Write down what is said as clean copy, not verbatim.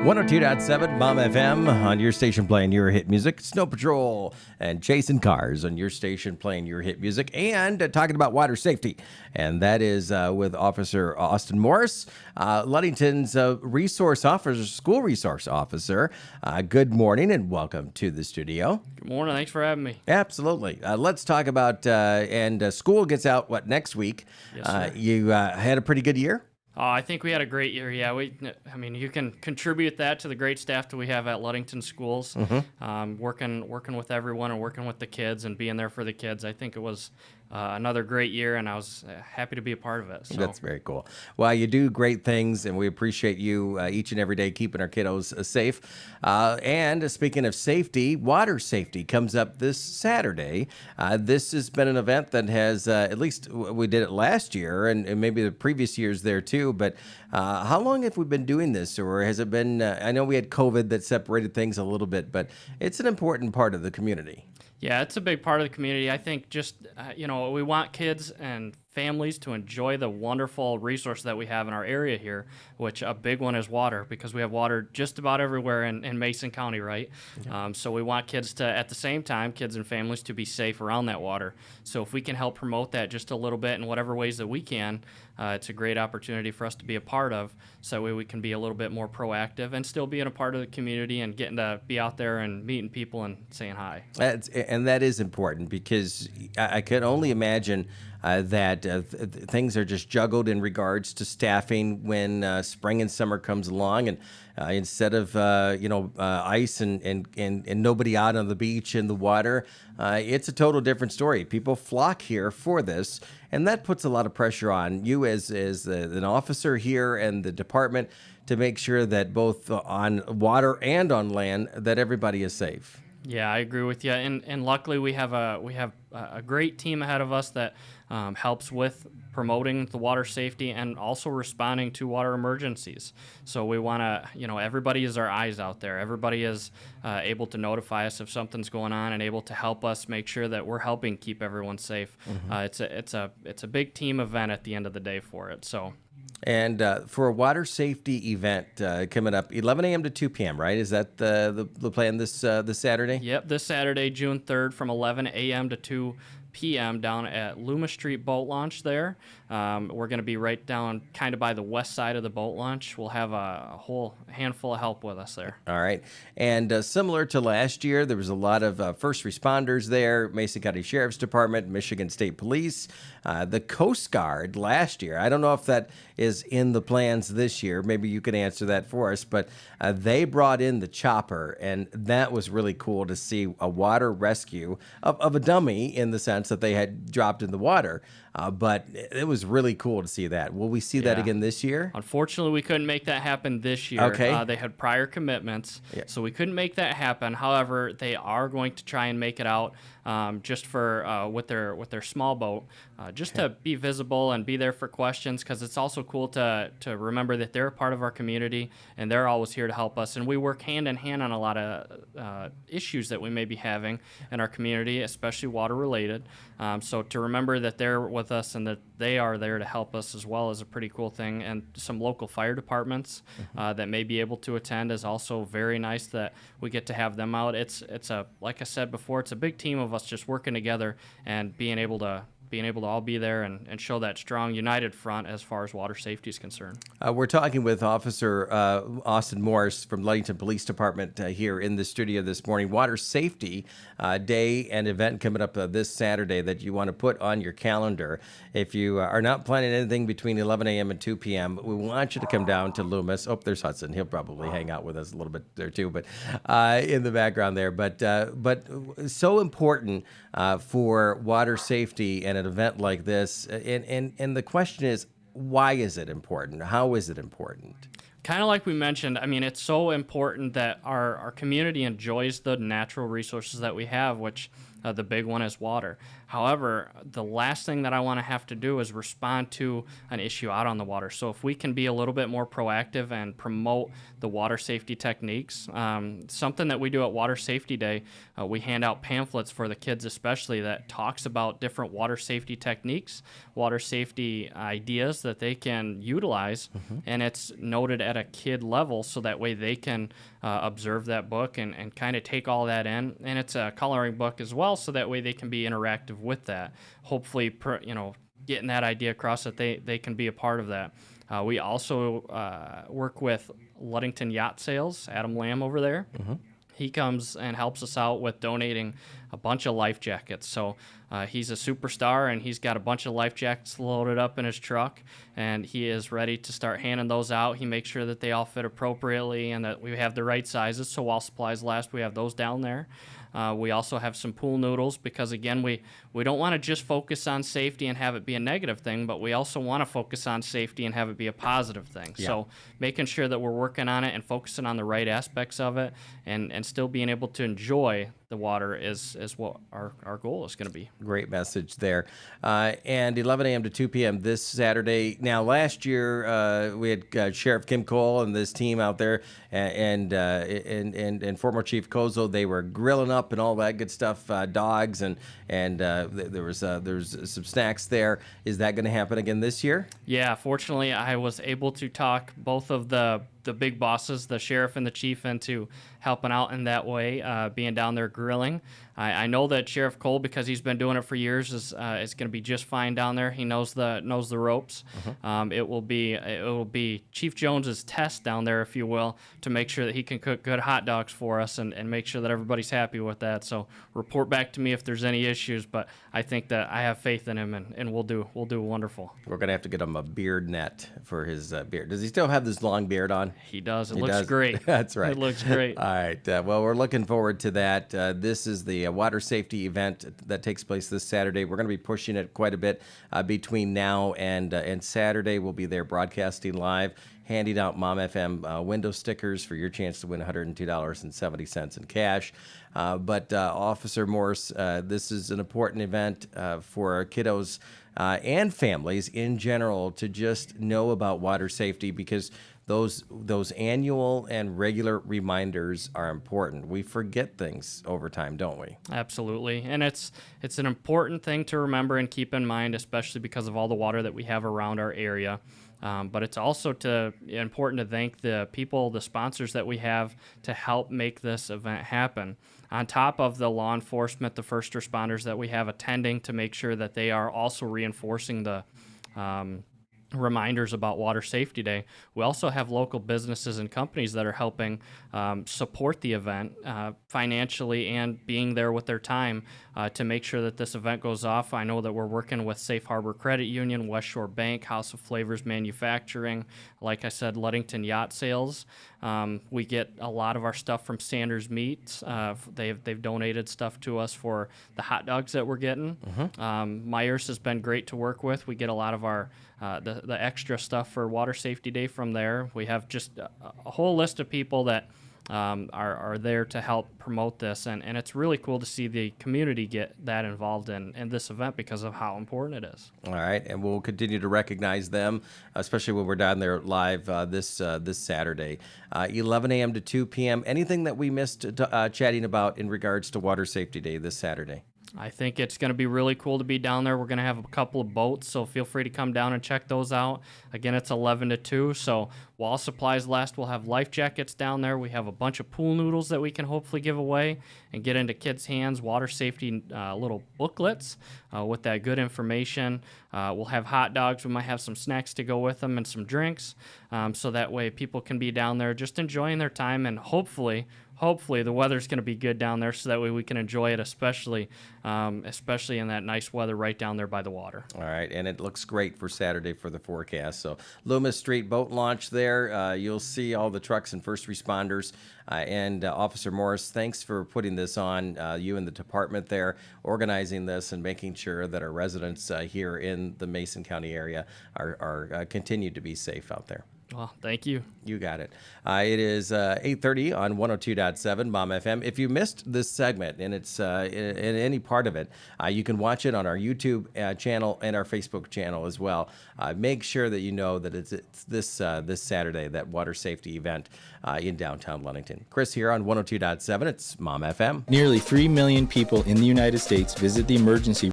102.7 Mom FM on your station playing your hit music. Snow Patrol and Chasing Cars on your station playing your hit music. And talking about water safety. And that is with Officer Austin Morris, Ludington's resource officer, school resource officer. Good morning and welcome to the studio. Good morning. Thanks for having me. Absolutely. Let's talk about, school gets out, next week? Yes, sir. You had a pretty good year? I think we had a great year. Yeah, you can contribute that to the great staff that we have at Ludington Schools, working with everyone and working with the kids and being there for the kids. I think it was another great year, and I was happy to be a part of it. So. That's very cool. Well, you do great things, and we appreciate you each and every day keeping our kiddos safe. And speaking of safety, water safety comes up this Saturday. This has been an event that has, at least we did it last year, and maybe the previous years there too, but how long have we been doing this, or has it been, I know we had COVID that separated things a little bit, but it's an important part of the community. Yeah, it's a big part of the community. I think just, we want kids and families to enjoy the wonderful resource that we have in our area here, which a big one is water, because we have water just about everywhere in Mason County, right? Yeah. So we want kids to, at the same time, kids and families to be safe around that water. So if we can help promote that just a little bit in whatever ways that we can, it's a great opportunity for us to be a part of, so that way we can be a little bit more proactive and still being a part of the community and getting to be out there and meeting people and saying hi. And that is important, because I can only imagine that things are just juggled in regards to staffing when spring and summer comes along, and instead of ice and nobody out on the beach in the water, it's a total different story. People flock here for this, and that puts a lot of pressure on you as an officer here and the department to make sure that both on water and on land that everybody is safe. Yeah, I agree with you, and luckily we have a great team ahead of us that helps with promoting the water safety and also responding to water emergencies. So we want to, everybody is our eyes out there. Everybody is able to notify us if something's going on and able to help us make sure that we're helping keep everyone safe. Mm-hmm. It's a big team event at the end of the day for it. So. And for a water safety event coming up, 11 a.m. to 2 p.m., right? Is that the plan this Saturday? Yep, this Saturday, June 3rd, from 11 a.m. to 2 p.m. down at Loomis Street Boat Launch there. We're going to be right down kind of by the west side of the boat launch. We'll have a whole handful of help with us there. All right. And similar to last year, there was a lot of first responders there, Mason County Sheriff's Department, Michigan State Police, the Coast Guard last year. I don't know if that is in the plans this year. Maybe you can answer that for us, but they brought in the chopper, and that was really cool to see a water rescue of a dummy, in the sense that they had dropped in the water. But it was really cool to see that. Will we see that again this year? Unfortunately, we couldn't make that happen this year. Okay. They had prior commitments, so we couldn't make that happen. However, they are going to try and make it out just for with their small boat, just to be visible and be there for questions, because it's also cool to remember that they're a part of our community and they're always here to help us. And we work hand in hand on a lot of issues that we may be having in our community, especially water related. So to remember that they're with us and that they are there to help us as well is a pretty cool thing. And some local fire departments that may be able to attend is also very nice that we get to have them out. It's like I said before, it's a big team of us just working together and being able to all be there and show that strong, united front as far as water safety is concerned. We're talking with Officer Austin Morris from Ludington Police Department here in the studio this morning. Water Safety Day and event coming up this Saturday that you want to put on your calendar. If you are not planning anything between 11 a.m. and 2 p.m., we want you to come down to Loomis. Oh, there's Hudson. He'll probably hang out with us a little bit there too, but in the background there. But so important for water safety and an event like this. And the question is, why is it important? How is it important? Kind of like we mentioned, I mean, it's so important that our community enjoys the natural resources that we have, which The big one is water. However, the last thing that I want to have to do is respond to an issue out on the water. So if we can be a little bit more proactive and promote the water safety techniques, something that we do at Water Safety Day, we hand out pamphlets for the kids especially that talks about different water safety techniques, water safety ideas that they can utilize, and it's noted at a kid level so that way they can observe that book and kind of take all that in. And it's a coloring book as well, so that way they can be interactive with that. Hopefully, getting that idea across that they can be a part of that. We also work with Ludington Yacht Sales, Adam Lamb over there. He comes and helps us out with donating a bunch of life jackets. So he's a superstar, and he's got a bunch of life jackets loaded up in his truck, and he is ready to start handing those out. He makes sure that they all fit appropriately and that we have the right sizes. So while supplies last, we have those down there. We also have some pool noodles because, again, we don't want to just focus on safety and have it be a negative thing, but we also want to focus on safety and have it be a positive thing. Yeah. So making sure that we're working on it and focusing on the right aspects of it and still being able to enjoy the water is what our goal is going to be. Great message there. And 11 a.m. to 2 p.m. this Saturday. Now, last year we had Sheriff Kim Cole and this team out there, and former Chief Kozo. They were grilling up and all that good stuff, dogs, and there was some snacks there. Is that going to happen again this year? Yeah, fortunately, I was able to talk both of the big bosses, the sheriff and the chief, into helping out in that way, being down there grilling. I know that Sheriff Cole, because he's been doing it for years, is going to be just fine down there. He knows the ropes. It will be Chief Jones's test down there, if you will, to make sure that he can cook good hot dogs for us and make sure that everybody's happy with that. So report back to me if there's any issues, but I think that I have faith in him, and we'll do wonderful. We're gonna have to get him a beard net for his beard. Does he still have this long beard on? He does. It looks great. That's right. It looks great. All right. Well, we're looking forward to that. This is the water safety event that takes place this Saturday. We're going to be pushing it quite a bit between now and Saturday. We'll be there broadcasting live, handing out Mom FM window stickers for your chance to win $102.70 in cash. But Officer Morris, this is an important event for our kiddos and families in general to just know about water safety, because those annual and regular reminders are important. We forget things over time, don't we? Absolutely. And it's an important thing to remember and keep in mind, especially because of all the water that we have around our area. But it's also important to thank the people, the sponsors that we have to help make this event happen. On top of the law enforcement, the first responders that we have attending to make sure that they are also reinforcing the reminders about Water Safety Day. We also have local businesses and companies that are helping support the event financially and being there with their time to make sure that this event goes off. I know that we're working with Safe Harbor Credit Union, West Shore Bank, House of Flavors Manufacturing, like I said, Ludington Yacht Sales. We get a lot of our stuff from Sanders Meats. They've donated stuff to us for the hot dogs that we're getting. Myers has been great to work with. We get a lot of our the extra stuff for Water Safety Day from there. We have just a whole list of people that are there to help promote this, and it's really cool to see the community get that involved in this event because of how important it is. All right, and we'll continue to recognize them, especially when we're down there live this Saturday, 11 a.m. to 2 p.m. Anything that we missed chatting about in regards to Water Safety Day this Saturday? I think it's going to be really cool to be down there. We're going to have a couple of boats, so feel free to come down and check those out. Again, it's 11 to 2, so while supplies last, we'll have life jackets down there. We have a bunch of pool noodles that we can hopefully give away and get into kids' hands, water safety little booklets with that good information. We'll have hot dogs. We might have some snacks to go with them and some drinks, so that way people can be down there just enjoying their time, and hopefully the weather's going to be good down there, so that way we can enjoy it, especially in that nice weather right down there by the water. All right, and it looks great for Saturday for the forecast. So Loomis Street boat launch there. You'll see all the trucks and first responders. And Officer Morris, thanks for putting this on, you and the department there, organizing this and making sure that our residents here in the Mason County area are continue to be safe out there. Well, thank you. You got it. It is 8:30 on 102.7 MOM FM. If you missed this segment and it's in any part of it, you can watch it on our YouTube channel and our Facebook channel as well. Make sure that you know that it's this Saturday, that water safety event in downtown Ludington. Chris here on 102.7. It's MOM FM. Nearly 3 million people in the United States visit the emergency